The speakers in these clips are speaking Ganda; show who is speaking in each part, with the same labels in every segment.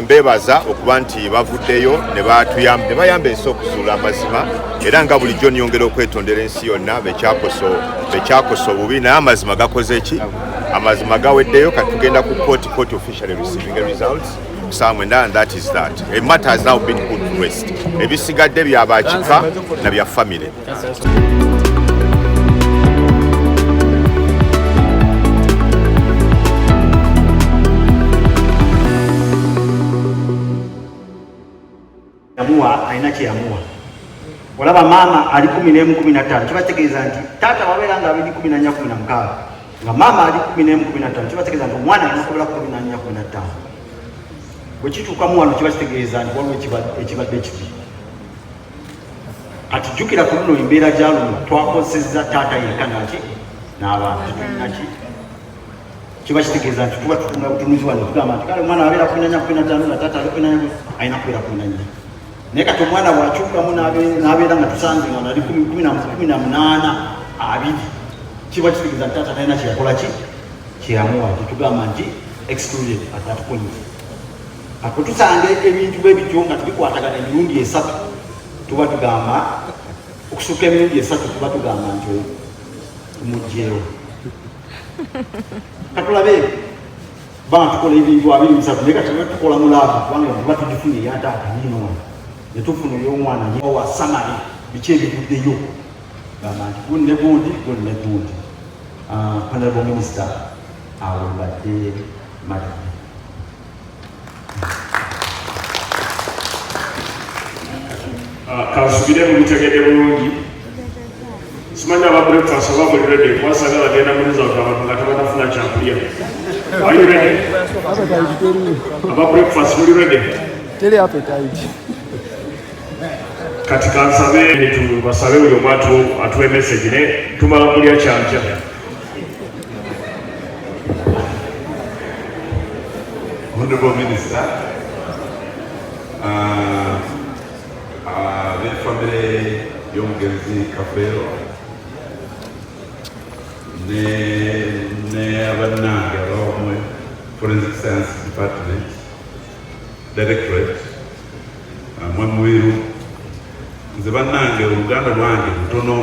Speaker 1: Mbebaza okuba nti bavuddeyo ne bayamba ensi okuzuula amazima era nga bulijjo niyongera okwetondera ensi yonna bekyakosa obubi naye amazima gakoze ki? Amazima gaweddeyo kati tugenda ku court officially receiving the results somewhere, and that is that. A matter has now been put to rest. Ebisigadde byabakika na bya family.
Speaker 2: Aina kyeyamuwa olaba mama ali 11-15 kibategeeza nti taata wabeera nga 14-16 nga mama ali 11-15 kibategeeza nti omwana alina kubeera 14-15 bwe kituukamu wano kibategeeza nti waliwo ekibadde kibi. Kati jjukira ku luno embeera gya luno twakozesezza taata yekka naki n'abantu tetulinaki kiba kitegeeza nti tuba tutunga butunuzi wano tugamba nti kale omwana wabeera 14-15 nga taata ali 14 alina kubeera 14. Naye kati omwana bw'akyukamu n'abeera nga tusanze nga nali 18 kiba kitegeeza nti taata talina kyeyakola kyeyamuwa tetugamba nti excluded at that point. Ako tusanga ebintu bwe bityo nga tubikwatagana emirundi 3 tuba tugamba okusuka emirundi 3 tuba tugamba nti tumugjeewo. Katulabe banga tukola ebintu 23 naye kati tukola mulaavu kubanga tuba tugifunye ya taata nino netufuna ey'omwana wa samari biki ebivuddeyo gamba nti gunne gundi. Honorable Minister awulwadde Madam.
Speaker 3: Kasubire mu bitegedde bulungi simanyi aba breakfast oba buli ready kwasagala bagenda muliza abantu nga tebanafuna kyakulya. Are you ready? Aba breakfast buli ready?
Speaker 4: Tell appetite.
Speaker 3: Kati kansabe tubasabe buli omu atuwe message ne tumala kulya kyankya.
Speaker 5: Honorable Minister, the family y'omugenzi Kafeero ne abannange abamu Forensic Science Department Directorate mwe Mubiru nze bannange oluganda lwange lutono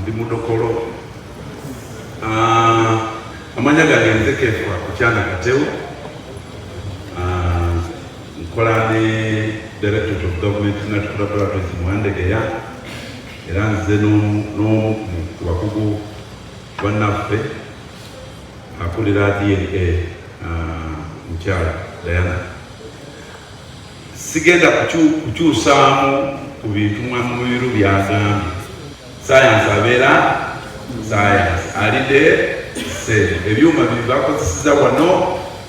Speaker 5: ndi mudokolo amanya gange nze Kefa Kukyana Katewu nkola ne Directorate of Government National Laboratories Mwandegeya era nze n'omu ku bakugu bannaffe akulira DNA mukyala Diana. Sigenda kukyusaamu ku bintu Mubiru byagambye. Science abeera science alide se ebyuma bibakozeseza wano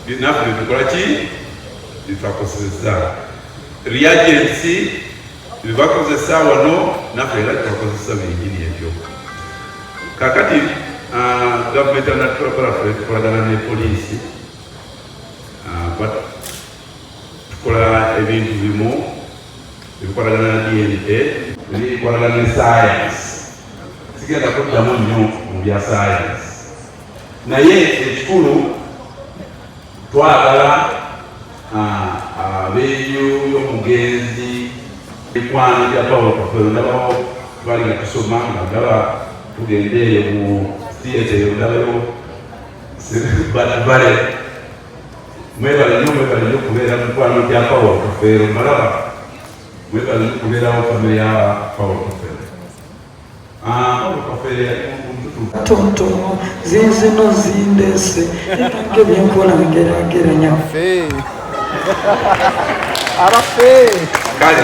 Speaker 5: binaffe bikola ki bifakozeseza reagents bibakozesa wano naffe era tubakozesa bingini ebyo. Kakati government tukolagana ne poliisi tukola ebintu bimu ebikolagana na DNA ebikolagana ne science. Sigenda kuddamu nnyo mu bya science naye ekikulu twagala abeeyo y'omugenzi ekwano bya Paul Kafeero ndabawo bali nga tusoma nga ndaba tugende eyo mu theatre eyo ndabayo bale mwebale nnyo okubeera mu mukwano gya Paul Kafeero malaba mwebale nnyo okubeerawo famire ya Paul Kafeero. Paul Kafeero yali omuntu
Speaker 6: tontono zino zindese ngebyenkola ngerageranya
Speaker 4: arafe
Speaker 5: kale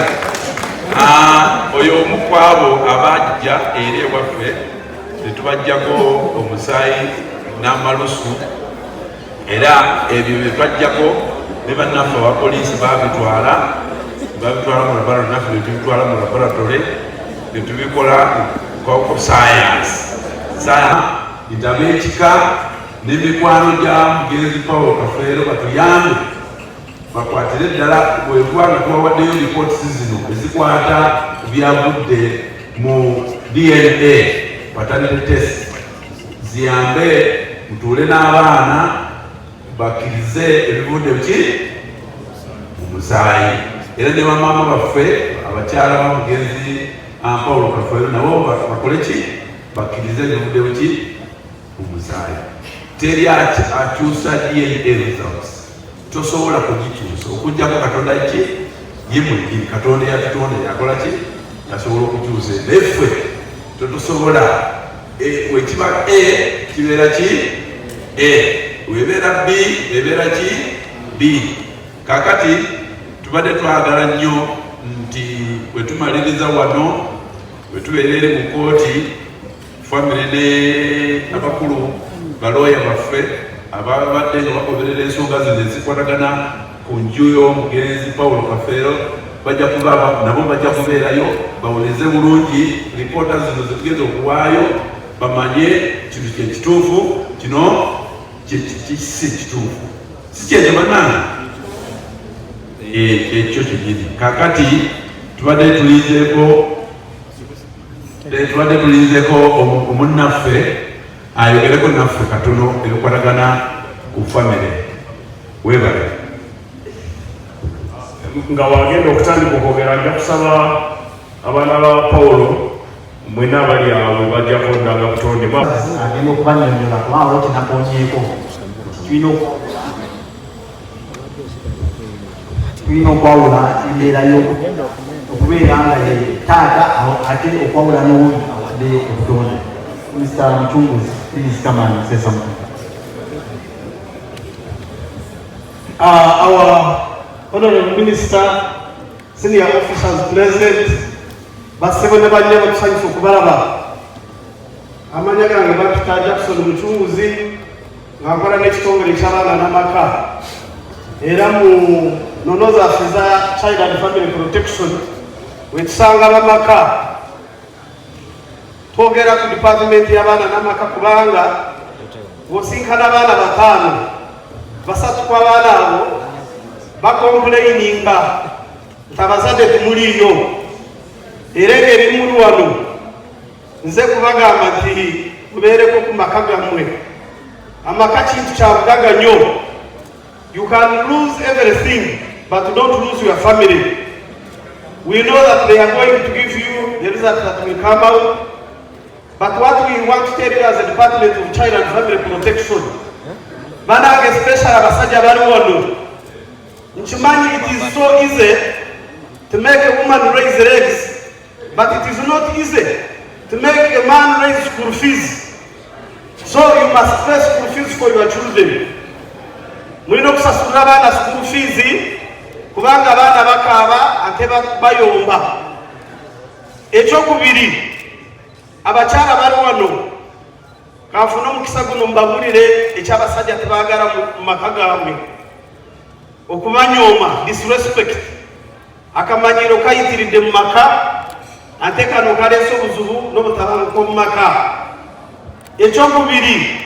Speaker 5: oyo omu ku abo abajja eri ewaffe tetubajjako omusaayi n'amalusu era ebyo bye twajjako ne bannaffe awa poliisi babitwala mu laboratory naffe ne tubitwala mu laboratory ne tubikola ko science itamu ekika n'emikwano gya mugenzi Paul Kafeero batuyambe bakwatire ddala bwegwanga tubawaddeyo lipootisi zino ezikwata ku byavudde mu DNA paternity test ziyambe mutuule n'abaana bakkirize ebivudde musaayi era ne bamaama baffe abakyala bamugenzi Paulo Kafeero nabo bakole ki bakkirize n'obudde ki omusaayi teri akyusa DNA results tosobola kugikyusa okugjako Katonda ki ye mwennyini Katonda yatutonda yakola ki yasobola okukyusa neffe totusobola wekiba kibeera ki webeera B ebeera ki B kakati tubadde twagala nnyo nti wetumaliriza wano wetubeerere mu kooti famire ne abakulu balooya baffe ababadde nga bagoberera ensonga zino ezikwatagana ku nju y'omugenzi Paulo Kafeero bajja kuba nabo bajja kubeerayo bawulirize bulungi lipoota zino zetugenda okuwaayo bamanye kintu kyekituufu kino si kituufu si kyenye bannange ekyo kyekiri kakati tubadde tulinzeeko omunnaffe ayogereko naffe katono ebikwatagana ku famire webale
Speaker 3: nga wagenda okutandika okwogera nja kusaba abaana ba Paulo mwena abali awo bajja kondanga kutondebwa
Speaker 2: agenda okubanyonyola kubanga kinakonyeeko tulina okwawula embeera okubeera nga ye taata ate okwawula n'owi awadde obutonde. Mr. Mchunguzi, please come and say something.
Speaker 7: Our Honorable Minister, senior officers present, basebone bajja batusanyusa okubalaba. Amanya gange Dr. Jackson Mchunguzi nga nkola n'ekitongole eky'abaana n'amaka era mu nono zaffe za Child and Family Protection wetusanga bamaka twogera ku department y'abaana n'amaka kubanga bw'osinkana abaana bataano basatu ku abaana abo bakomplaininga nti abazadde tumuliiyo era ng'ebimuli wano nze kubagamba nti mubeereko ku maka gammwe. Amaka kintu kya bugaga nnyo. You can lose everything but don't lose your family. We know that they are going to give you the result that will come out. But what we want to tell you as a Department of Child and Family Protection, Banag especially Abasajja Baruwano, Nchimanyi, it is so easy to make a woman raise legs, but it is not easy to make a man raise school fees. So you must pay school fees for your children. Mulina okusasulira abaana school fees kubanga abaana bakaaba ate bayomba. Ekyokubiri, abakyala bali wano kanfuna omukisa guno mbabulire ekyabasajja tebaagala mu maka gaabwe okubanyooma, disrespect, akamanyiro kayitiridde mu maka ate kano kaleese obuzibu n'obutabanguko mu maka. Ekyokubiri,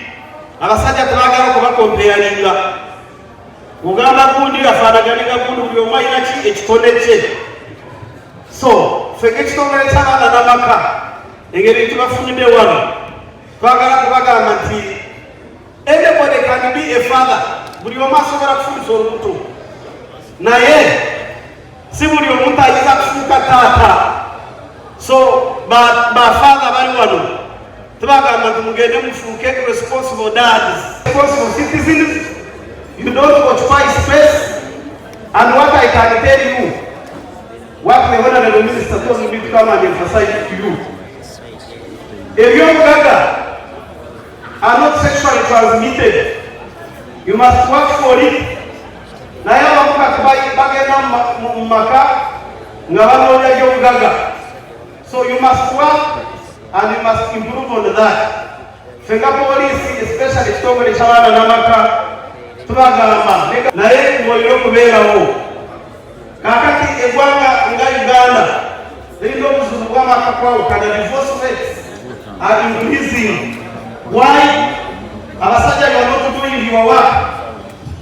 Speaker 7: abasajja tebaagala okubakompeyalinga. Uganda gundi afaanaganinga gundi buli omu alina ki ekitone kye. So ffe ng'ekitongole ky'abaana n'amaka engeri tubafunidde wano twagala kubagamba nti anybody can be a father. Buli omu asobola kufuusa olubuto naye si buli omuntu ayinza kufuuka taata. So bafather bali wano tubagamba nti mugende mufuuke responsible dads, responsible citizens. You don't occupy space. And what I can tell you, what the Honorable Minister told me to come and emphasize to you, if your gaga are not sexually transmitted, you must work for it. Na ya wamuka kubai bagena maka ngabano ya your gaga. So you must work and you must improve on that. Fenga police, especially Stokely Chawana Namaka, tubagamba naye mulina okubeerawo. Kakati eggwanga nga Uganda lirina obuzibu bw'amaka kwawukana. Divorce rates are increasing. Why? Abasajja you are not doing your work.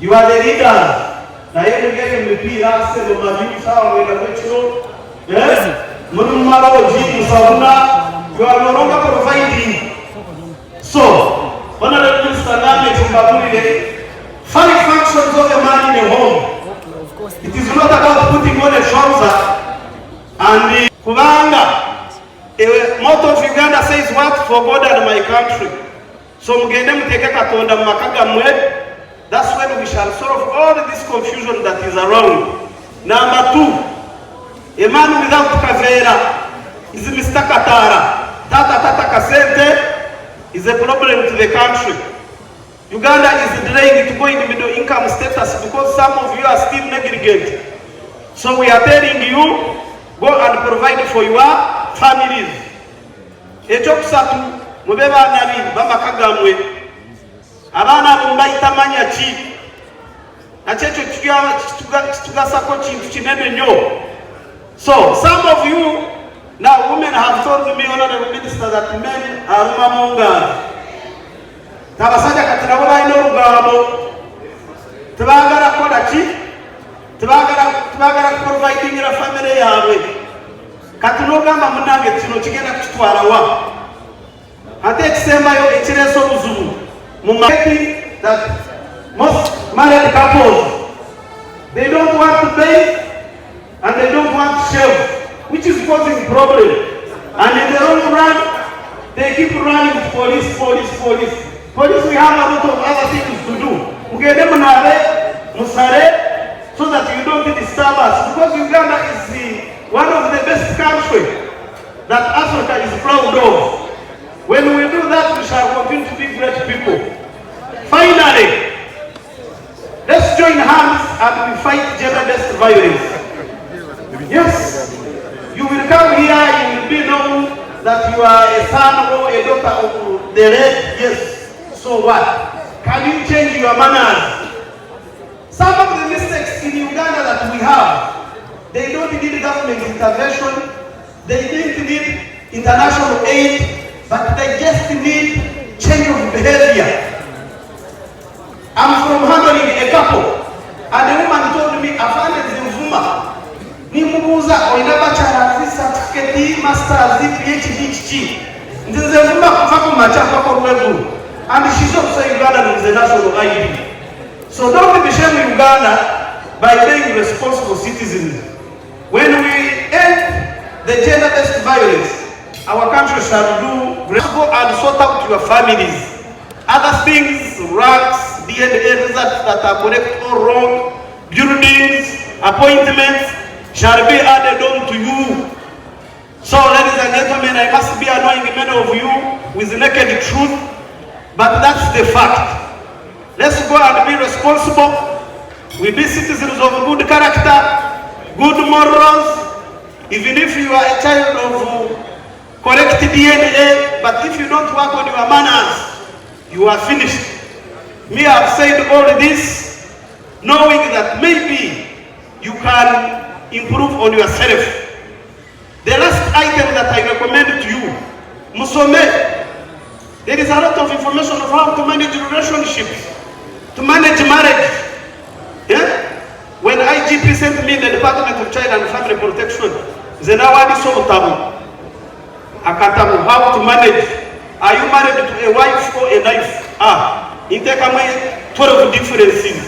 Speaker 7: You are the leaders. Naye mugende mumipiira sebo mabiri sawa mwenda kwekiro muli mu maloogi musabuna. You are no longer providing. So Honorable Minister, namwe tumbabulire family functions of a man in a home. It is not about putting on a trouser and kubanga. Motto of Uganda says what? For God and my country. So mugende muteke Katonda mu maka gammwe. That's when we shall solve all this confusion that is around. Number 2, a man without kavera is Mr. Katara. Tata Kasente is a problem to the country. Uganda is delaying to go in the middle income status because some of you are still negligent. So we are telling you, go and provide for your families. Echokusatu mube bana bamaka gammwe abana mumbayita manya ki nakyecho kitugasako kintu kinene nnyo. So some of you now, women have told me, Honorable Minister, that men are mamunga. Tabasajja kati nabo balina olugabo tebagala kukola ki tebagala providingira family yaabwe. Kati n'ogamba munnange kino kigenda kukitwala wa ate ekisembayo ekireese obuzibu mu market that most married couples, they don't want to pay and they don't want to shave, which is causing problem. And in the long run, they keep running police. Police, we have a lot of other things to do. Mugende munabe, musare, so that you don't disturb us. Because Uganda is one of the best countries that Africa is proud of. When we do that, we shall continue to be great people. Finally, let's join hands and we fight gender-based violence. Yes, you will come here, you will be known that you are a son or a daughter of the late. Yes. So what? Can you change your manners? Some of the mistakes in Uganda that we have, they don't need government intervention, they didn't need international aid, but they just need change of behavior. I'm from handling a couple, and the woman told me, afande zimvuma, nimubuza oina bachelor certificate, masters, PhD, nzimvuma kufa ku machapa ko rwego. And she's also Uganda is a national ID. So don't be ashamed Uganda by being responsible citizens. When we end the gender-based violence, our country shall go and sort out your families. Other things, ranks, DNA results that are correct or wrong, buildings, appointments shall be added on to you. So ladies and gentlemen, I must be annoying many of you with naked truth. But that's the fact. Let's go and be responsible. We be citizens of good character, good morals. Even if you are a child of correct DNA, but if you don't work on your manners, you are finished. Me, I've said all this, knowing that maybe you can improve on yourself. The last item that I recommend to you, Musome. There is a lot of information of how to manage relationships, to manage marriage. Yeah? When IGP sent me the Department of Child and Family Protection, Zenawadi Sotabu, Akatabu, how to manage. Are you married to a wife or a knife? In Tekamai, 12 differences.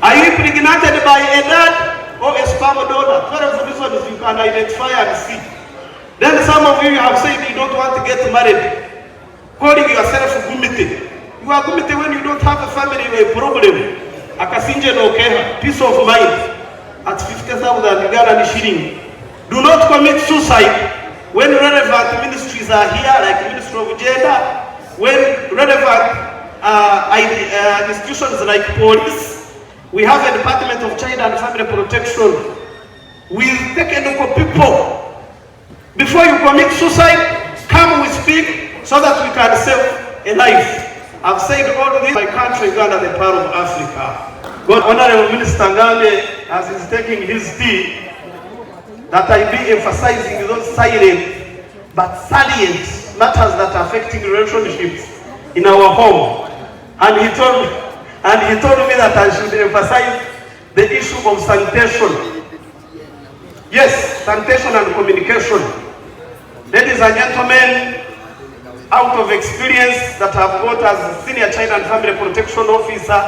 Speaker 7: Are you impregnated by a dad or a sperm donor? 12 reasons you can identify and see. Then some of you have said you don't want to get married. Calling yourself Gumite. You are Gumite when you don't have a family with a problem. Akasinje no keha, peace of mind. At 50,000 Uganda shilling. Do not commit suicide when relevant ministries are here, like Ministry of Gender, when relevant institutions like police. We have a Department of Child and Family Protection. We take a look at people. Before you commit suicide, come we speak, so that we can save a life. I've said all of this, my country, Uganda, the power of Africa. God, Honorable Minister Ngambe, as he's taking his tea, that I be emphasizing those silent but salient matters that are affecting relationships in our home. And he told me that I should emphasize the issue of sanitation. Yes, sanitation and communication. Ladies and gentlemen, out of experience that I've got as Senior Child and Family Protection Officer,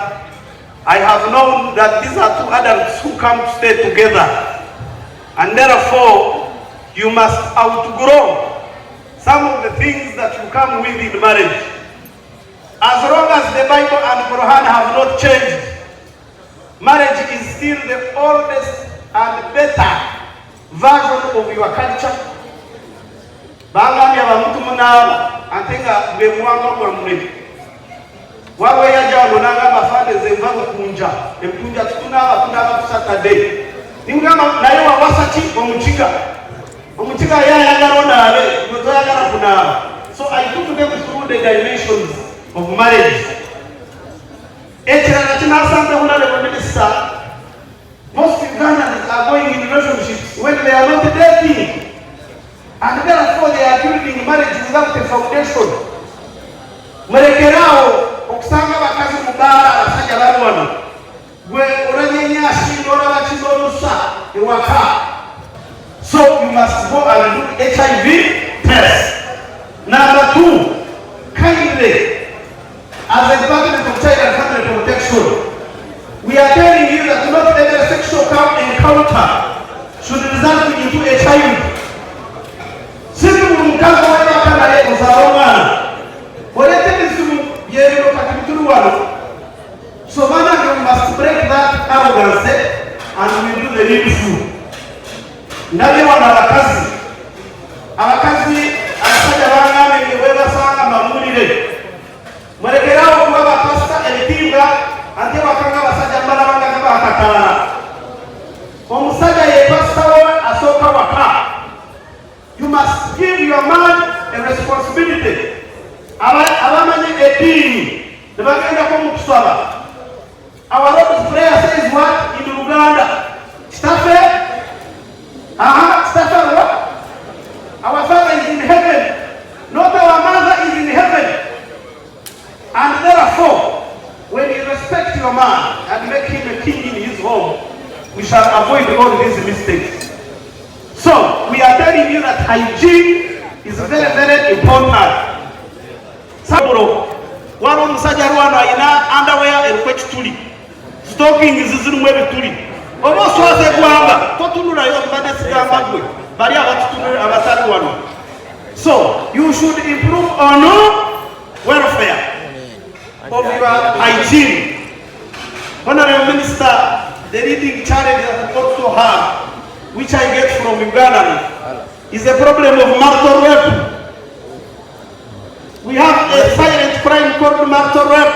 Speaker 7: I have known that these are two adults who come to stay together, and therefore you must outgrow some of the things that you come with in marriage. As long as the Bible and Quran have not changed, marriage is still the oldest and better version of your culture. Bangamya bamuntu munaba antenga bwe muwanga kwa mmedi. Wawe yaja olonanga bafande zemva kunja. Empunja tunaba ku Saturday. Ningamba naye wawasa ki omukiga. Omukiga yayagala onaale, mutoyagala kunaba. So I took them through the dimensions of marriage. Ekirala kinasanga hunale minister. Most Ugandans are going in relationships when they are not dating. And therefore they are building marriage without a foundation. Mwerekerao okusanga bakazi mubara abasajja bali wano. Gwe olanyenya asindora bakizolusa ewaka. So you must go and do HIV test. Number 2, kindly, as a Department of Child and Family Protection, we are telling you that not every sexual encounter should result into a child. Siku mkazo wena kana ye uzaromana. Olete misimu yerino kakituru wano. So we must break that arrogance and we do the needful. Ndani wana abakazi. Abakazi abasajja bangame ngeweba sanga mamulire. Mwerekerao kuba bapasta elitimba ate wakanga abasajja mbala banga bakatalana. Omusajja ye pasta we asoka waka. You must give your man a responsibility. Abamanye edini nebagenda ko mukusaba. Our Lord's prayer says what in Uganda? Stafe? Stafe what? Our Father is in heaven. Not our mother is in heaven. And therefore, when you respect your man and make him a king in his home, we shall avoid all these mistakes. So, we are telling you that hygiene is very, very important. Saburo, wano musajja rwano ayina underwear erikweki tuli. Stockings zirimu tuli. Oba oswaze gwanga, totunulayo mbadde sigamba gwe. Bali abatutunula abatali wano. So, you should improve on welfare of your hygiene. Honorable Minister, the leading challenge that we also have, which I get from Uganda, is the problem of marital rape. We have a silent crime called marital rape.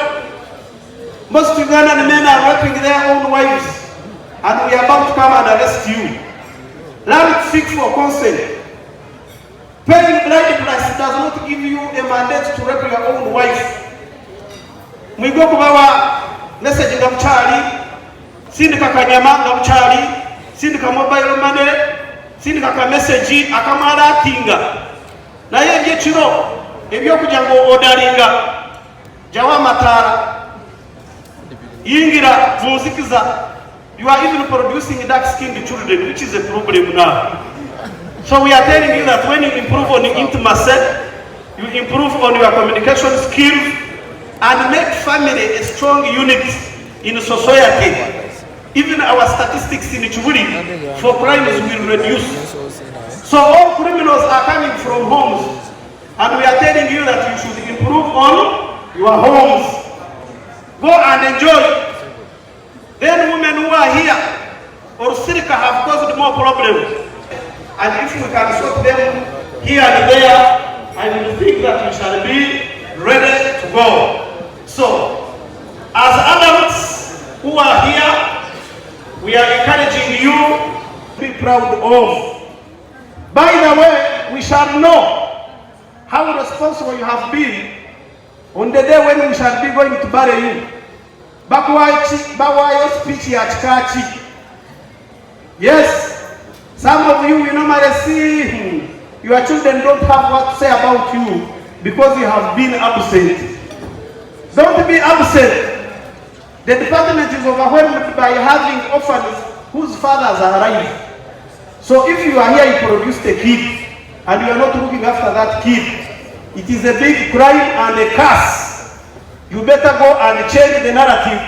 Speaker 7: Most Ugandan men are raping their own wives, and we are about to come and arrest you. Learn to seek for consent. Paying bride price does not give you a mandate to rape your own wife. We go to our message of Charlie, Sindika Kanyama of Charlie, Sindika mobile money, Sindika message, Akamara Tinga. Naye Yechiro, if you could go ordaringa, Jawa Matara, Yingira, Muzikiza, you are even producing dark-skinned children, which is a problem now. So we are telling you that when you improve on intimacy, you improve on your communication skills, and make family a strong unit in society. Even our statistics in Chuburi for crimes will reduce. So all criminals are coming from homes, and we are telling you that you should improve on your homes. Go and enjoy. Then women who are here or Sirika have caused more problems. And if we can sort them here and there, I will think that we shall be ready to go. So, as adults who are here, we are encouraging you to be proud of. By the way, we shall know how responsible you have been on the day when we shall be going to bury you. Bawayo speech ya chikachi. Yes, some of you normally see your children don't have what to say about you because you have been absent. Don't be absent. The department is overwhelmed by having orphans whose fathers are alive. So if you are here, you produced a kid, and you are not looking after that kid, it is a big crime and a curse. You better go and change the narrative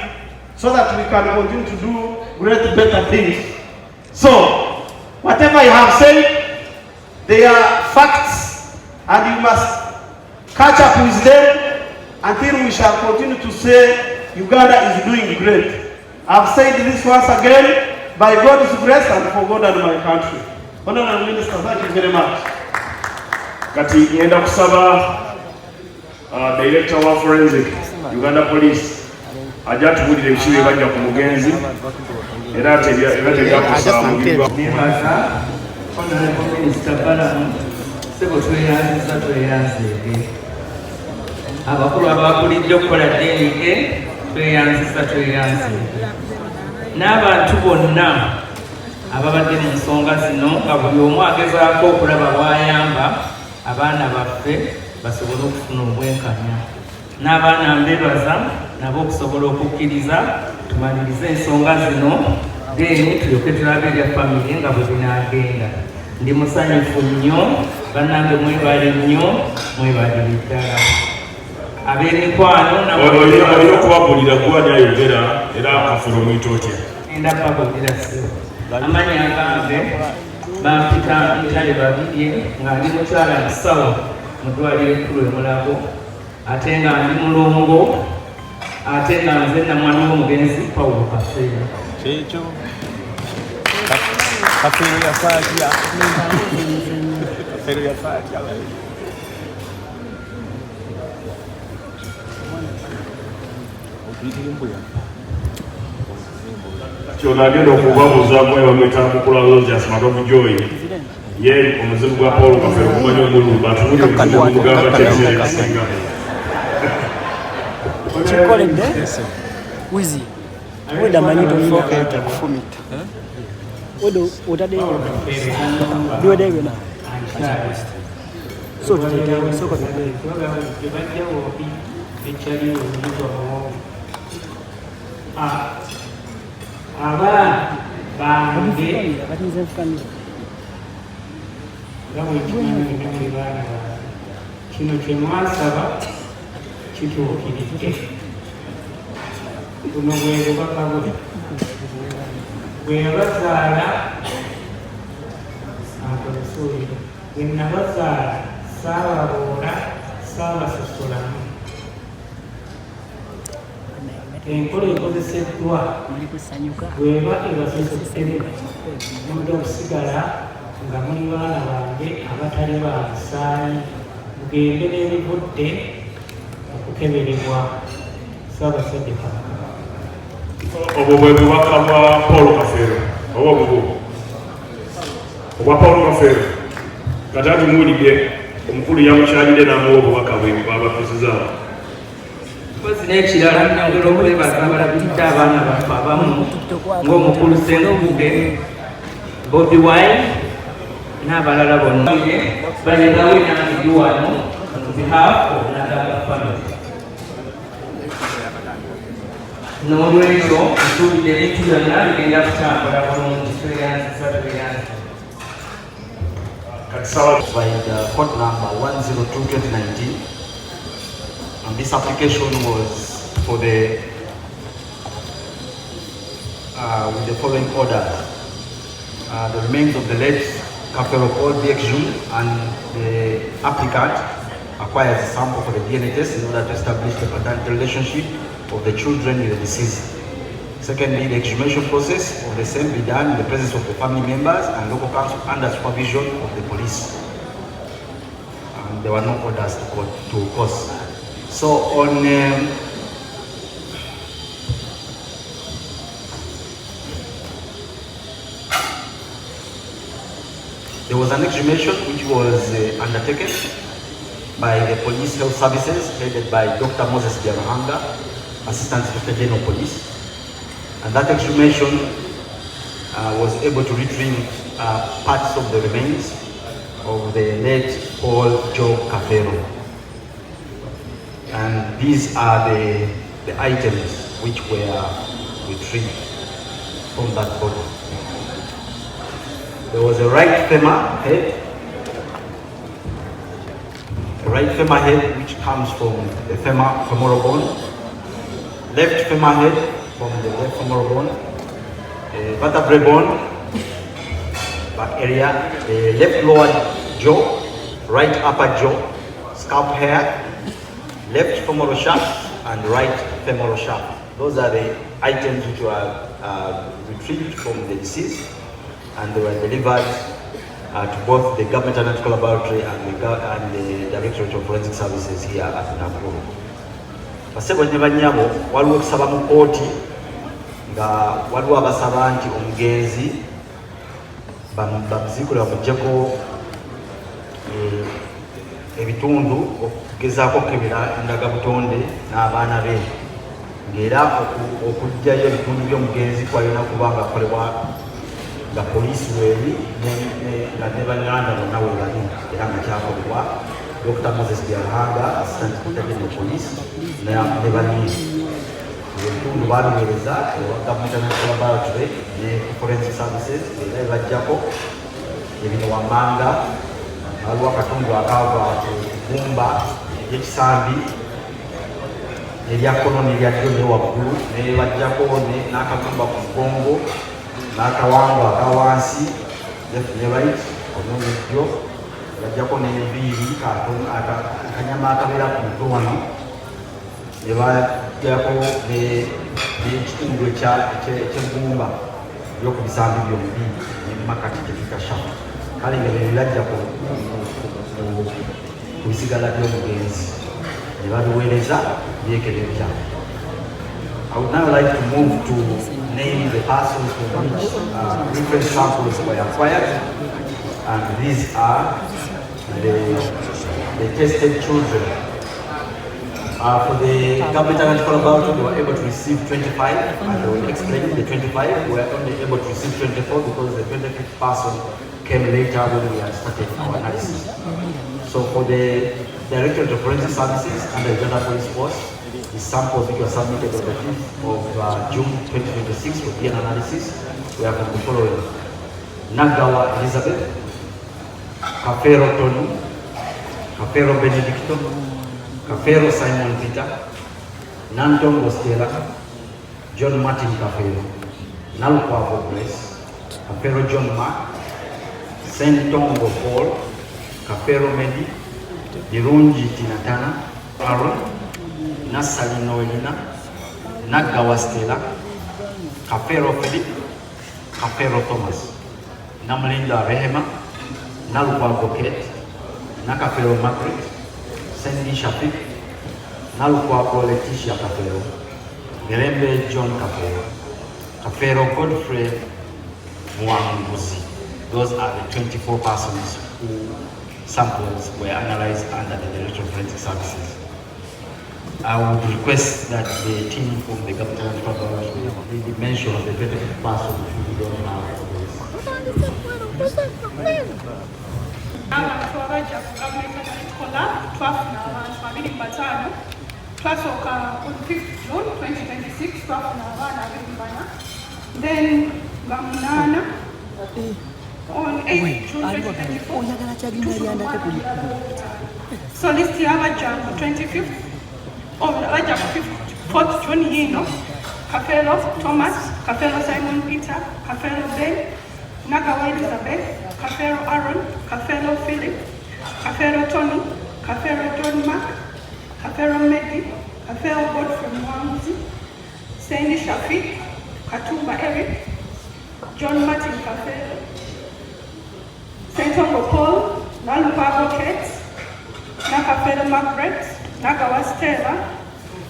Speaker 7: so that we can continue to do great, better things. So, whatever you have said, they are facts, and you must catch up with them until we shall continue to say Uganda is doing great. I've said this once again, by God's grace and for God and my country. Honorable Minister, thank you very much.
Speaker 3: Kati ngenda kusaba Director wa Forensic Uganda Police ajja tubulire ekibi bajja ku mugenzi era tebya kusambulirwa.
Speaker 8: Nebaza Honorable Minister Balamu sebo tweyanzizza abakulu abakulidde okukola DNK tweyanzizza n'abantu bonna ababadde mu nsonga zino nga buli omu agezaako okulaba bw'ayamba abaana baffe basobole okufuna obwenkanya, n'abaana mbebaza nabo okusobola okukkiriza tumalirize ensonga zino then tulyoke tulabe erya famire nga bwe binaagenda. Ndi musanyufu nnyo bannange, mwebale nnyo, mwebalire ddala ab'emikwano
Speaker 3: olina okubabulira gwani ayogera era akafuro mwita otya?
Speaker 8: enda pakogera sebo amanya agange bampita mitale babiri nga ndi mukyala nsawo mu ddwaliro ekkulu e Mulago, ate nga ndi mulongo, ate nga nze namwana w'omugenzi Paulo Kafeero.
Speaker 4: Kyekyo Kafeero yafaatya Kafeero yafaatya
Speaker 3: Kyona agenda okubabuuzamu bamwita Mukula Rogers Matovu Joy, ye omuzibu gwa Paul Kafeero kumanya omululu atubulire omuzibu gumugamba tekiseera ekisinga.
Speaker 4: kikoledde wizi weda manyito foketa kufumita odo otaddeyo biweddeyo na so tutetewe soko
Speaker 8: abaana bange kino kye mwasaba kituukiridde. Buno bwe bubaka bwe bwe nabazaala akolesuulire bwe nabazaala saababoola saabasosolamu. Enkola ekozeseddwa bweba ebasoseddemu mudde okusigala nga muli baana bange abatali ba musaayi, mugende n'ebivudde okukeberebwa. Saabasajja Kabaka.
Speaker 3: Obwo bwe bubaka bwa Paul Kafeero oba obwo obwa Paul Kafeero kati atunuulidde omukulu yamukyalire n'amuwa obubaka bwe bwabakuzizaawo.
Speaker 8: Mpozi n'ekirala nnongera okwebaza abalabiridde abaana baffe abamu ng'omukulu Ssenkubuge, Bobi Wine n'abalala bonna balegawo enambi wano on behalf of Nagamba family. N'olwekyo nsuubidde ebintu byonna bigenda kutambula bulungi. Tweyanzisa.
Speaker 2: By the court number 102/2019, and this application was for the with the following order: the remains of the late Kafeero Paul BXU and the applicant acquires a sample for the DNA test in order to establish the paternal relationship of the children with the deceased. Secondly, the exhumation process of the same be done in the presence of the family members and local council under supervision of the police. And there were no orders to cause. So on there was an exhumation which was undertaken by the Police Health Services headed by Dr. Moses Diaruhanga, Assistant Inspector General Police. And that exhumation was able to retrieve parts of the remains of the late Paul Joe Kafeero. And these are the items which were retrieved from that body. There was a right femur head, which comes from the femoral bone, left femur head, from the left femoral bone, vertebrae bone, back area, the left lower jaw, right upper jaw, scalp hair, left femoral shaft, and right femoral shaft. Those are the items which were retrieved from the deceased, and they were delivered to both the Government Analytical Laboratory and the Directorate of Forensic Services here at Nakuru. Basebo ne banyabo waliwo okusaba mu kooti nga waliwo abasaba nti omugenzi bamuzikula bamuggyeko ebitundu okugezaako okukebera endagabutonde n'abaana be, ng'era okuggyayo ebitundu by'omugenzi kwalina kuba nga kolebwa nga poliisi weeri nga ne banganda bonna we bali, era nga kyakolebwa Dr. Moses Byalahanga, Assistant Superintendent Police, ne bali ebitundu babiweereza ewa Government Analytical Laboratory ne Forensic Services, era ebajjako ebino wammanga waliwo akatundu akava ekigumba ekyekisambi eryakono neryaddo ne waggulu nebajjako n'akagumba ku mugongo n'akawango akawansi left ne right ononejjo bajjako n'enviiri akanyama akabeera ku mutwe wano nebajjako n'ekitundu ekyegumba ebyoku bisambi byombi nemakati tekikashamu kale nga bebirajja ku bisigala by'omugenzi ne babiweereza byekerebya. I would now like to move to name the persons from which different samples were acquired, and these are the tested children. For the Government Analytical Laboratory, they were able to receive 25, and they will explain the 25. We were only able to receive 24 because the 25th person came later when we had started our analysis. So for the Directorate of Forensic Services and the Uganda Police Force, the samples which were submitted on the 5th of June 2026 for DNA analysis were from the following: Nagawa Elizabeth, Kafero Tony, Kafero Benedicto, Kafero Simon Peter, Nantongo Stella, John Martin Kafero, Nalukwago Grace, Kafero John Mark, Sentongo Paul, Kafero Medi, Dirunji Tinatana, Aaron, Nasali Noelina, Nagawa Stella, Kafero Philip, Kafero Thomas, Namlinda Rehema, Nalukwago Kate, Nakafero Margaret, Sandy Shafik, Nalukwago Leticia Kafero, Mirembe John Kafero, Kafero Godfrey Mwanguzi. Those are the 24 persons who samples were analyzed under the Directorate of Forensic Services. I would request that the team from the Government Laboratory mention of the 25th person who we don't have for this.
Speaker 9: Abantu abajja ku Government Analytical Lab twafuna abantu 25 twasooka on 5th June 2026 twafuna abaana 24, then bamunana on 8th June 2024 so list yabajja ku 25th abajja ku 4th June yino: Kafero Thomas, Kafero Simon Peter, Kafero Ben, Nagawa Elizabeth, Kafero Aaron, Kafero Philip, Kafero Tony, Kafero John Mark, Kafero Medi, Kafero Godfrey Mwanguzi, Sandy Shafik, Katumba Eric, John Martin Kafero, Sentongo Paul, Nalukwago Kate, Nakafero Margaret, Nagawa Stella,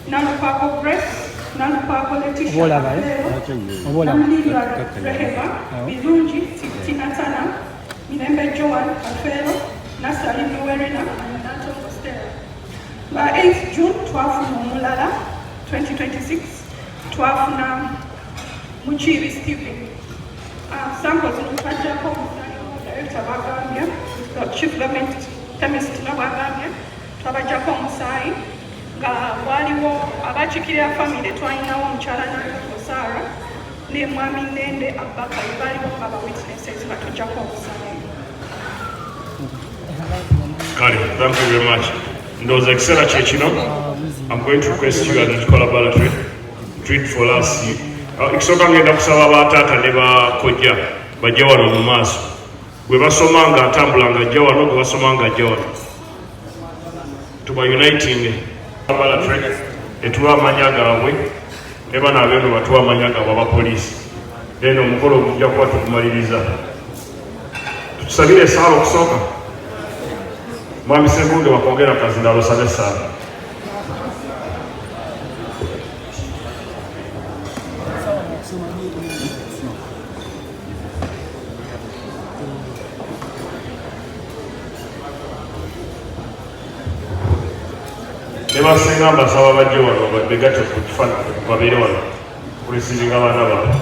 Speaker 9: Nalukwago Grace, Nalukwago Leticia Kafero, Namlinda Rehema, Birunji Tinatana, Mirembe Joan Kafero, Nasali Noelina, and Nantongo Stella. By 8th June, twafuna Mulala 2026, twafuna Muchiri Stephen. Samples in Pajako, Director Bagambia, Chief Government Chemist Bagambia, Tabajako Musai, waliwo abakikirira family twalinawo omukyala Sara ne mwami Nende Abubakar baliwo aba witnesses batujjako omusaayi.
Speaker 3: Kale, thank you very much. Ndowooza ekiseera kye kino, I'm going to request you at the Laboratory treat for us. Ekisooka ngenda kusaba bataata ne bakojja bajja wano mu maaso bwe basoma nga atambula nga ajja wano, bwe basoma nga ajja wano, tuba uniting abala trek etuwa amanya gaabwe ne bana abeno batuwa amanya gaabwe abapoliisi. Then omukolo gujja kuba tukumaliriza. Tutusabire esaala okusooka. Mwami Ssegunde wakwogera kazinda alusabe esaala. Ne basenga mbasaba bajje wano begatte ku kifaananyi babeere wano kulisizinga abaana baabwe.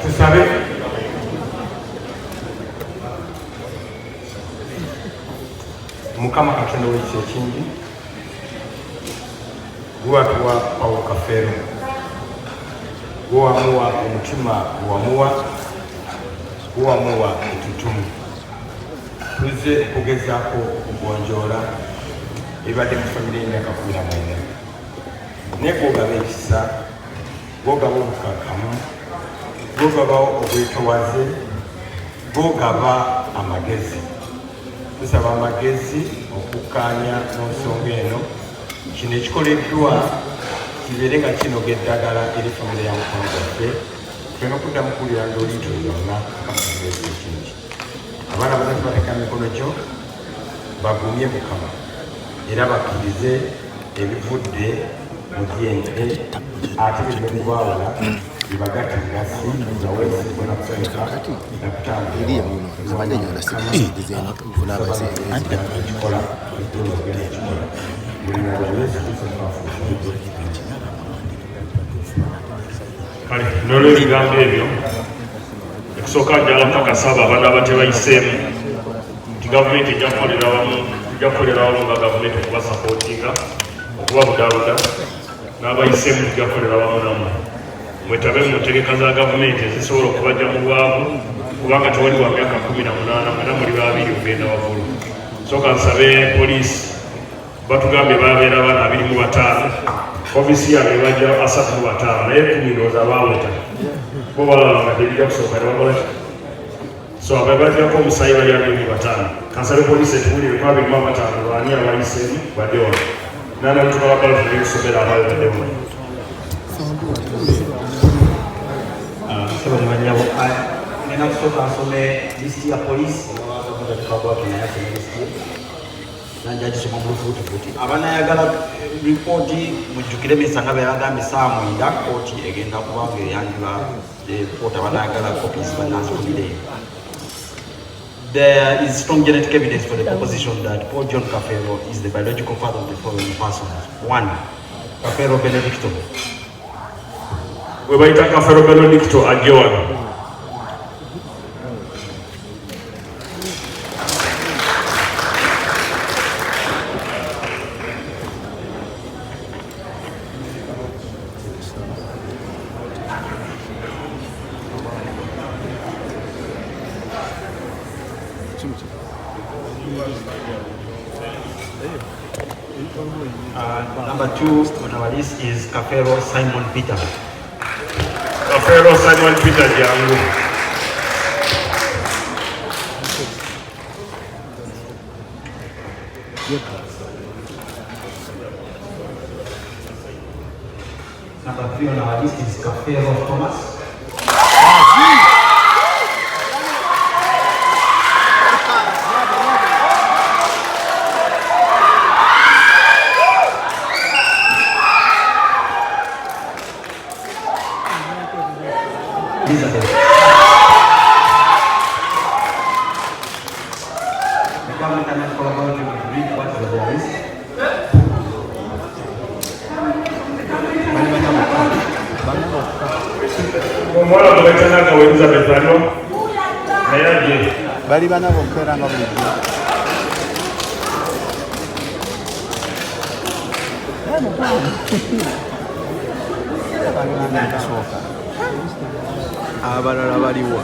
Speaker 10: Tusabe Mukama Katonda w'ekyo ekingi gwatuwa Paulo Kafeero, gwamuwa omutima gwamuwa ettutumu. Tuzze okugezaako okugonjoola ebadde mu famire y'emyaka 14 naye gwogaba ekisa, gwogaba obukakamu, gwogaba obwetowaze, gwogaba amagezi. Tusaba amagezi okukkaanya mu nsonga eno, kino ekikoleddwa kibeere nga kinoga eddagala eri famire ya mukono gwaffe, tulina okuddamu kuwulira ng'oliito yonna kamagezi ekingi. Abaana basatu bateeka mikono gyo bagumye Mukama era bakkirize ebivudde mu DNA ate bive mu baawula bibagatte ngasi nawesibwa nakusanyuka nakutambulira
Speaker 3: kale n'olwebigambo ebyo ekusooka njala kakasaba abaana abatebayiseemu nti gavumenti ejja kukolera wamu nga gavumenti okubasapootinga okubabudabuda n'abayiseemu tujja kukolera wamu nammwe mwetabe mu ntegeka za gavumenti ezisobola okubajja mu bwavu kubanga tewali wa myaka 18 mwena muli babiri ogenda waggulu. Sooka nsabe poliisi batugambye babeera abaana 25 ofisi yaabwe bajja 35 naye 10 ndowooza baaweta bo balaba nga tebijja kusooka ne bakola ki. So ababajjako omusayi bali 25. Kansabe poliisi etuwulire ku 25 baani abayiseemu badde wano nanabutuka bakala tuli kusomera abaabadde wano.
Speaker 2: Sema nyabo nina kusooka nsome listi ya polisi nanjagisoma mulufuutifuuti abanayagala ripooti mujjukire emisanga beyagambye saa 9 kooti egenda kubanga eyanjula ripooti abanayagala copies banazikulireyo. There is strong genetic evidence for the proposition that Paul John Kafeero is the biological father of the following persons. 1. Kafeero Benedicto.
Speaker 3: We bayita Kafeero Benedicto ajje wano.
Speaker 2: Number 2 on our list is Kafeero Simon Peter.
Speaker 3: Kafeero Simon Peter jangu.
Speaker 2: Number 3 on our list is Kafeero Thomas.
Speaker 3: Omwana bwetanaga Elizabeth ano naye ajje
Speaker 11: bali bana bokkera nga bulijjo. Abalala baliwa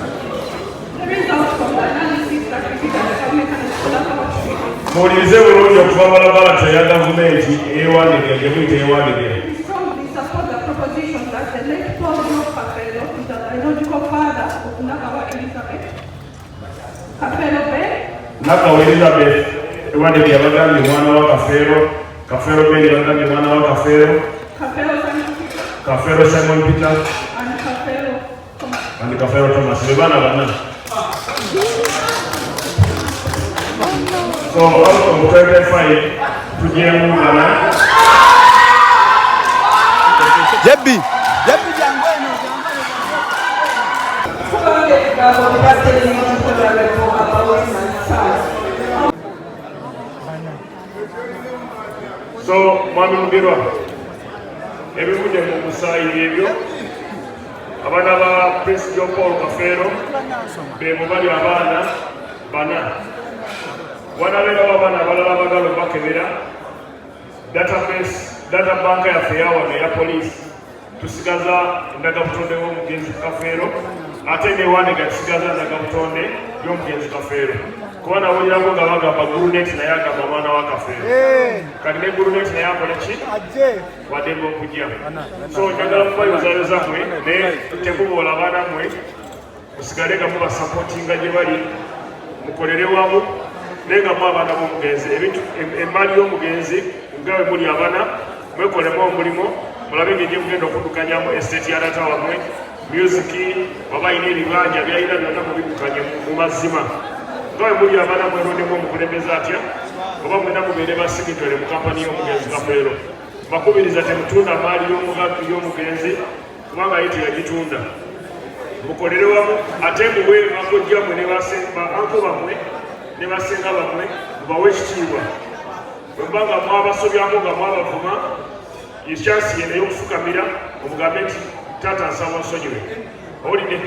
Speaker 9: results from the analysis that we did at the government and the school authority.
Speaker 3: Muwulirize bulungi okuva balabala ya gavumenti eyewandiikira gye muyita eyewandiikira.
Speaker 9: We strongly support the proposition that the late Paul Kafelo is the biological father of Nakawa Elizabeth Kafelo Bay.
Speaker 3: Nakawa Elizabeth ewandiikira bagambye mwana wa Kafero, Kafero Bay bagambye mwana wa Kafero, Kafero Simon Peter and Kafero Thomas. Be baana bana. So out of 25 tugiye mungana.
Speaker 11: Jebbi
Speaker 3: So mwami Mubirwa ebivudde mu musaayi ebyo abaana ba Prince John Paul Kafero be mu bali abaana bana wanabeerawo abaana abalala bagalo bakebera data banka yaffe yawano eya poliisi tusigaza endagabutonde w'omugenzi Kafero ate newandiga tusigaza endagabutonde y'omugenzi Kafero kuba nawulirako nga bagamba Gurunet naye agamba mwana wa Kafero kati ne Gurunet naye akola ki wadde okujja so njagala mubayozayoza mmwe naye tekuboola abaana mmwe musigale nga mubasapotinga gye bali mukolere wamu naye nga mu abaana b'omugenzi emaali y'omugenzi nga bwe muli abaana mwekolemu omulimo mulabe ng'egye mugenda okuddukanyamu estate ya data wammwe musiki oba ayina ebibanja byayina byonna mubidukanye mu mazima nga bwe muli abaana mwerondemu omukulembeze atya oba mwena mubeere basigitole mu kampani y'omugenzi Kafero bakubiriza temutunda maali y'omugenzi kubanga ye teyagitunda mukolere wamu ate muwe bakojjammwe ne baanko bammwe ne basenga bammwe mubawe ekitiibwa bwe mba nga mwabasobyako nga mwabavuma ekyansi yena y'okufukamira omugambe nti taata nsaba nsonyiwe owulidde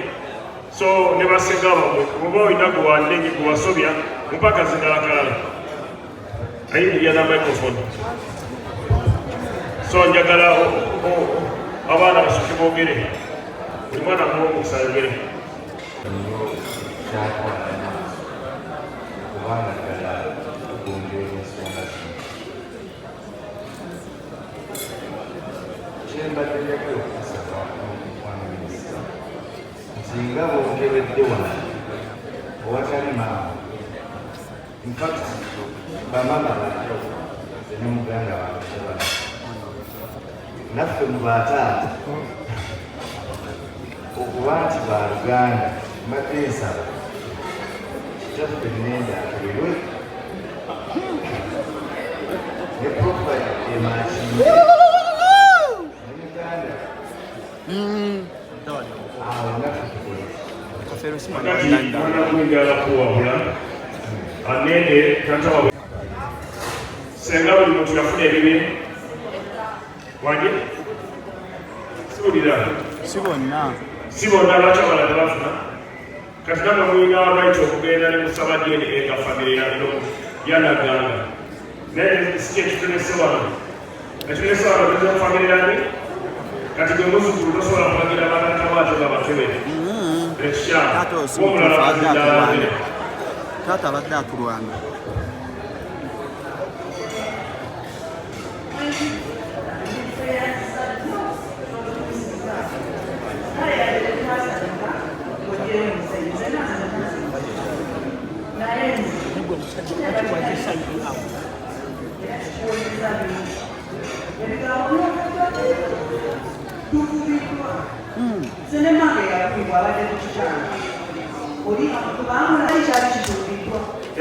Speaker 3: so ne basenga bammwe oba olina gwe wandenye gwe wasobya mpaka zindalakalala ayingirya na microphone so njagala abaana basooke boogere buli mwana muwomukisa ayogere
Speaker 12: kubanga ddala tugonjoola ensonga zino kyembadde njagala okusaba omwana minisita nti nga bw'okebedde wano owatali maama infact bamama bato ne muganda waakebala naffe mu bataata okuba nti baluganda mbadde nsaba kitaffe nenda akolwe ne profile emakinde nemuganda awo natukole
Speaker 3: mwana gwinjala kuwabula anende tatawa senga buli muntu yafuna ebibi wanje siwulira si bonna lwaki abala tebafuna kati namwe muyina right okugenda ne musaba DNA nga famire yano yanaganga naye si ekitulese wano ekitulese wano tuza famire yani kati gwe muzukulu tosobola kulagira abaana tawaate nga bakebere ekikyamu omulala baziddalanire
Speaker 11: taata abadde atulwana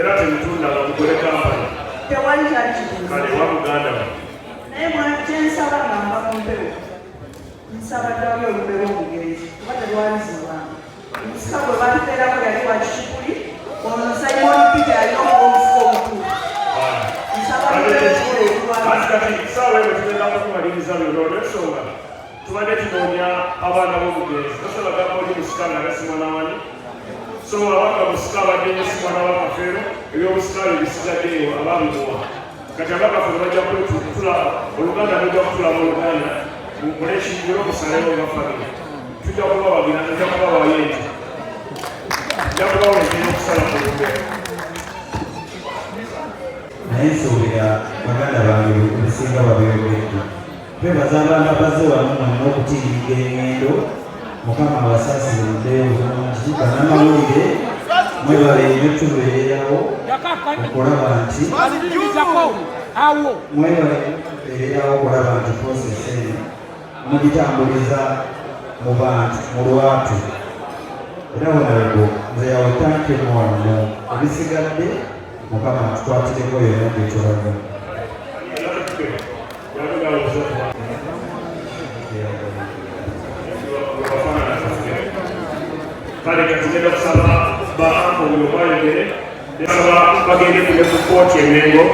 Speaker 3: era temutunda nga mukole kampani kale wa muganda
Speaker 13: naye kyensaba ngamba mumpewo nsaba ddala olubeera omugenzi kuba terwalizibwanga omusika gwe batuteerako yali wa kikikuli ono Simon Peter yalina omufuka omutuufu nsaba
Speaker 3: saawa eno tugenda kumaliriza bino olwensonga tubadde tunoonya abaana b'omugenzi tosobola gamba oli musika nga gasimwana wani so abanga musika abadde nesimwana wa Kafero ebyobusika byo bisigaddeyo ababimuwa kati abagafe bajja kwetutula oluganda lujja kutula mu luganda mukole ekijiro musalewo nga famire tujja kubawagira tujja kubawayo enti jakubawo ekiri okusala ku lugero
Speaker 14: naye nsuubira baganda bange ebisinga babyogedde twebaza abantu abazze wano mwonna okutiiriga engendo mukama abasaasire muddeyo bulungi bannamawulire mwebale netubeererawo okulaba nti mwebaleererawo okulaba nti prosesi eno mugitambuliza mu bantu mu lwatu era wonalgo nze yawe tankemwano ebisigadde mukama tukwatireko yonna byetulaga
Speaker 3: kale katugenda kusaba baako buli omwayogere nesaba bagende kule ku kooti emengo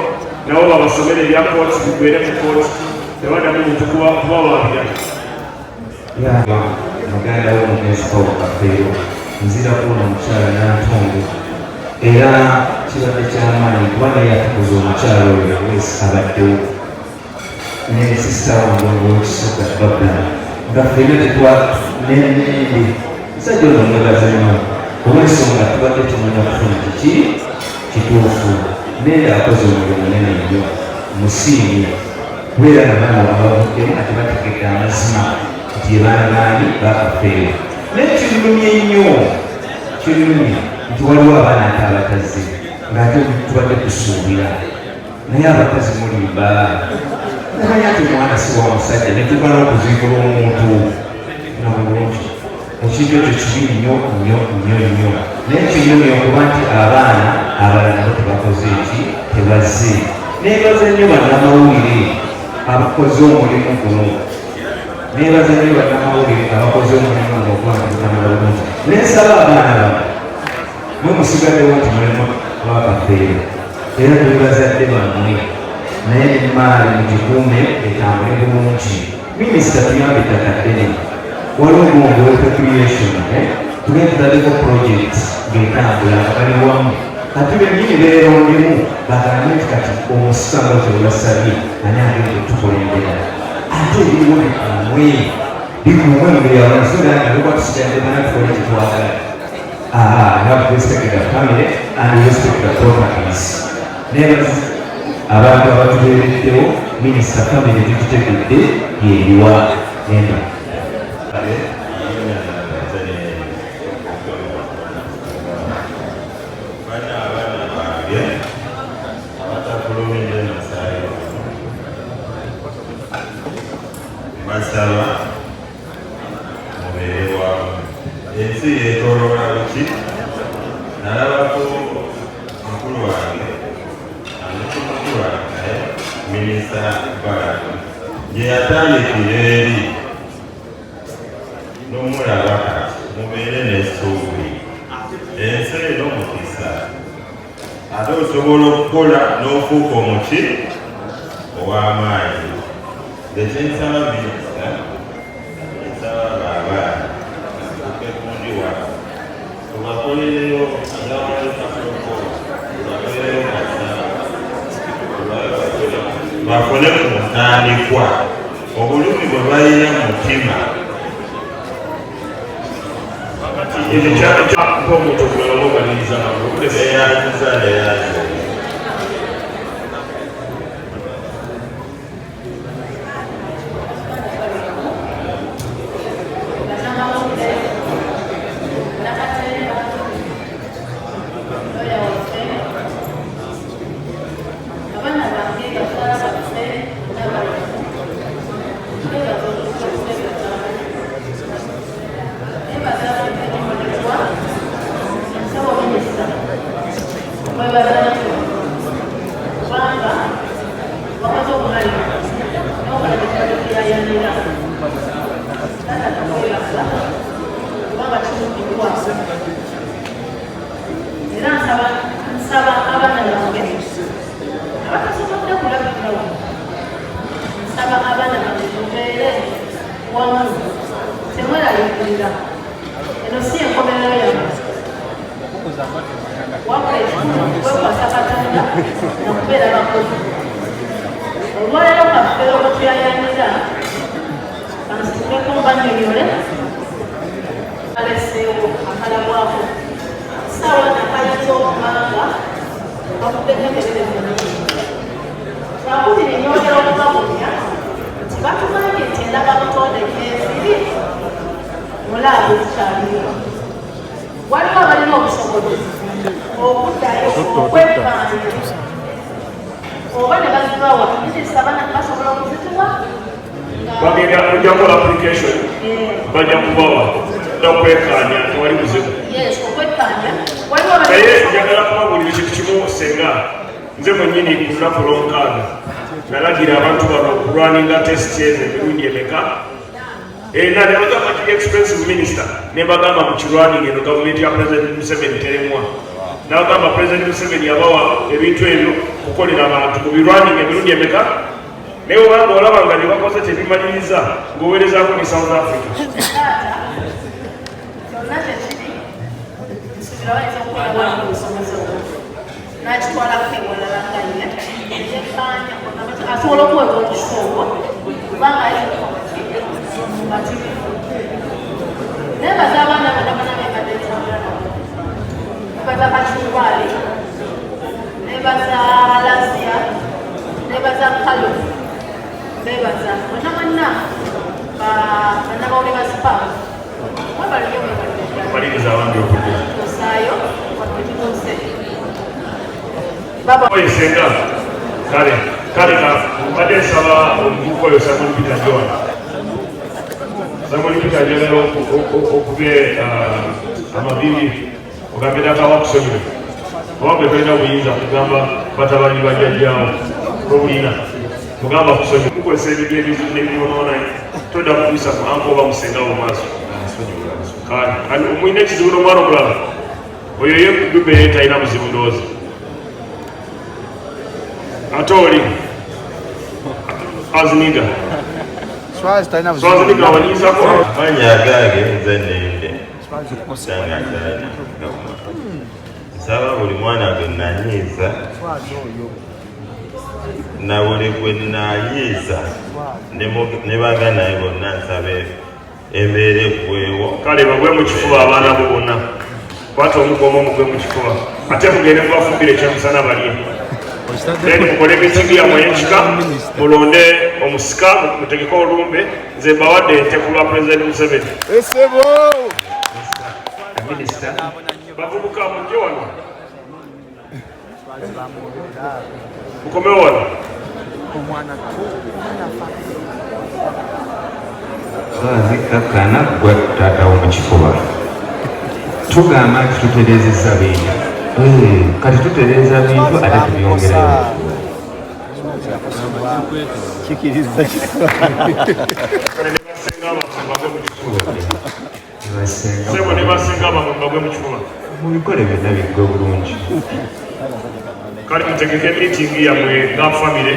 Speaker 3: nabo babasomere ebya kooti bigwere ku kooti tebaddamu muntu kubawaabira
Speaker 14: muganda wo mugezi Paul Kafeero nzira kuona omukyala Nantongo era kibadde kyamaanyi kuba naye atukuza omukyala oyo wesi abaddewo ne sisita wange ng'okisoka Babula nga ffenna tetwanenembe musajja ono mwebaza nnyo olw'ensonga tubadde tumanya kufuna kiki kituufu naye akoze omulimu munene nnyo musiimye kubeera nabaana abavuddemu ate bategedde amazima nti ebaana baani bakafeero naye kirumye nnyo kirumye nti waliwo abaana ate abataze ng'ate tubadde tusuubira naye abakazi mulimba naye ate omwana si wa musajja ne tugala okuziikula omuntu nabulungi ekintu ekyo kibi nnyo nnyo nnyo nnyo naye kinyumya okuba nti abaana abalala nabo tebakoze eki tebazze neebaza nnyo bannamawulire abakoze omulimu guno neebaza nnyo bannamawulire abakoze omulimu guno okuba nti gutamala bulungi nensaba abaana bano mwe musigaddewo nti mulimu lwakafeero era tubibazadde bammwe naye emaali mugikuume etambule bulungi minisita tuyambe ettaka ddene waliwo omuwongo w'ecreation tugetutaddeko project ng'etambula nga bali wamu kati bennyini beerondemu bagambe nti kati omusika nga tebasabye ani agenda otukulembera ate ebiriwo bikumwe bikumwe mubiri abantu so that everybody stand behind for it twagala you have to respect the family and respect the properties never abantu abatubeereddewo minisita family tututegedde yeriwa nenda
Speaker 5: masaba mubeere wamu ensi yetoloola buki nalabako mukulu wange mukulu wange minisita Baraga gye yatandikira eri n'omulaba kati mubeere n'essuubi ensi eno mukisa ate osobola okukola n'ofuuka omuki ow'amaanyi ekyensaba minisita ensaba baabaana okukekundiwa tubakolereyo agawalekasoko tubakolereyo kasaba bafune ku mutandikwa obulumi bwe balina mu mutima
Speaker 3: ekyo kyakapa omuntu okulala obaliriza
Speaker 5: eyaziza neyaziza
Speaker 3: bagenda kujja kukola application bajja kubawa nokwekkaanya tewali buzibu naye njagala kubabuulira ekintu kimu senga nze mwennyini ku lunaku lw'omukaaga nalagira abantu bano okulwaninga test ezo emirundi emeka era ne bagamba kiri expensive minister ne bagamba mu kirwaninga eno gavumenti ya president Museveni teremwa n'abagamba president Museveni yabawa ebintu ebyo kukolera abantu mu birwaninga emirundi emeka naye obanga olaba nga ne bakoze tebimaliriza ng'oweerezaako ne South Africa
Speaker 15: asobola okuweka okisobo kubanga nebaza abaana bonabona nebaza Kacumbaali nebaza Lasia nebaza Kalo nebaza bonna bonna bannabawule ba Spam
Speaker 3: maliriza abandi okudda
Speaker 15: osaayo watukituse
Speaker 3: oyesenga kale mbadde nsaba omuvubuka oyo Simon Peter John njagala okube amabibi ogambe nakawa kusomero oba tolina obuyinza kugamba batabani bajjajjaawo tobulina mugamba kusomero mukozesa ebintu ebizibu nebyonoona todda kuyisa kuanka oba musengawo maaso kale omulina ekizibu n'omwana omulala oyo ye kudube ye talina buzibu ndowooza ate oli aziniga swaziniga wanyisako
Speaker 12: manya agage nze nembe nsaba buli mwana gwe nanyiiza na buli gwe nayiiza ne bagana naye bonna nsabe embeera eggweewo
Speaker 3: kale bagwe mu kifuba abaana bo bonna kwata omugomo omugwe mu kifuba ate mugende mubafumbire ekyemusana balye then mukole mitingi yammwe y'ekika mulonde omusika mutegeke olumbe nze mbawadde ente ku lwa president Museveni minisita bavubuka mujje wano mukomewo wano
Speaker 14: twazikakkana gwe taatawo mu kifuba tugamba nti tutereezezza bintu kati tutereeza bintu ate tubyongerayo mubikole byonna biggwe bulungi
Speaker 3: kale mutegeke mitingi yammwe nga famire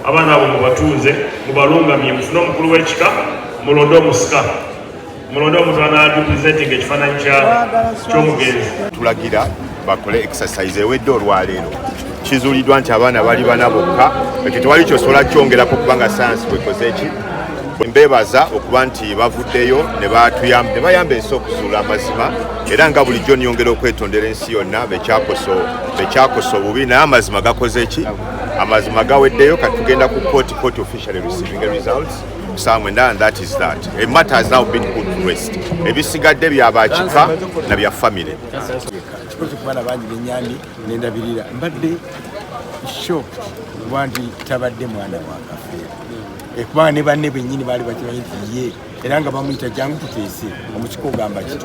Speaker 3: abaana abo mubatuuze mubalungamye mufune omukulu w'ekika mulonde omusika mulonde omuntu anadupresentinga ekifaananyi ky'omugenzi
Speaker 1: tulagira bakole exercise ewedde olwaleero kizuuliddwa nti abaana bali bana bokka ekyo tewali kyosobola kyongerako kubanga sayansi bwekoze eki mbeebaza okuba nti bavuddeyo ne bayamba ensi okuzuula amazima era nga bulijjo niyongera okwetondera ensi yonna bekyakosa obubi naye amazima gakoze eki amazima gaweddeyo kati tugenda ku court officially receiving a results somewhere and that is that a matter has now been put to rest ebisigadde byabakika na bya family
Speaker 16: kikoze kubana bangi benyandi nendabirira mbadde shocked wanti tabadde mwana wa Kafeero kubanga ne banne bennyini baali bakimanyi nti ye era nga bamuyita jangu tuteese omukiko ogamba ki